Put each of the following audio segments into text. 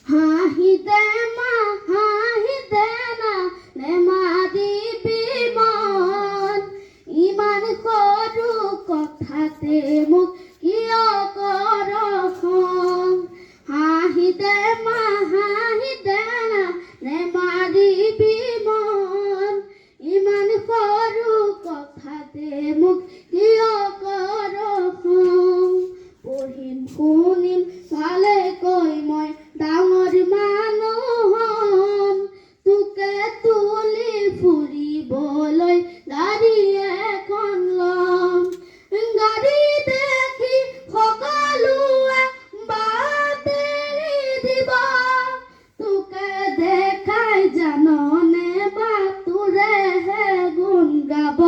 হাঁহিতে মা হাঁহিতে না নেমা দিবি মন ইমান সৰু কথাতে মোক কিয় কৰ খং হাঁহিতে মা হাঁহিতে না নেমা দিবি মন ইমান সৰু কথাতে মোক কিয় কৰ খং পঢ়িম শুনিম ভালেকৈ মই ডাঙৰ মানুহ হ'ম তোকে তুলি ফুৰিবলৈ গাড়ী এখন ল'ম গাড়ী দেখি সকলোৱে বাট এৰি দিব তোকে দেখাই জাননে বা তোৰেহে গুণ গাব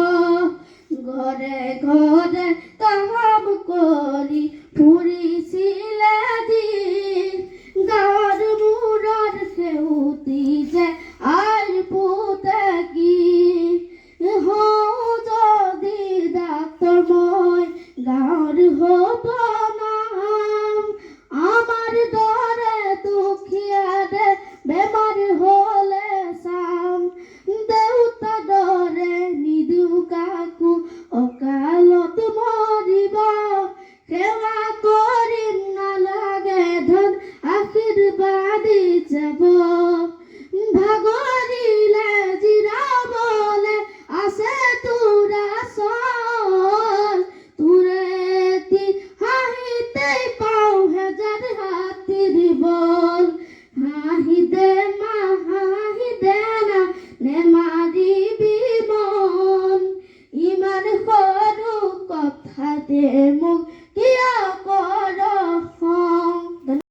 ঘৰে ঘৰে কাম কৰি ফুৰিছিলে দিন গাঁৱৰ মূৰৰ সেউতি যে আইৰ পুতে কি হওঁ যদি ডাক্তৰ মই গাঁৱৰ হ'ব নাম আমাৰ দৰে দুখীয়াৰে বেমাৰ হ'লে চাম দেউতাৰ দৰে নিদিওঁ কাকো অকালত মৰিব সেৱা কৰিম নালাগে ধন আশীৰ্বাদী যাব ভাগৰিলে জিৰাবলে আছে তোৰ আচল তোৰে হাঁহিতে পাওঁ হেজাৰ হাতীৰ বল হাঁহিতে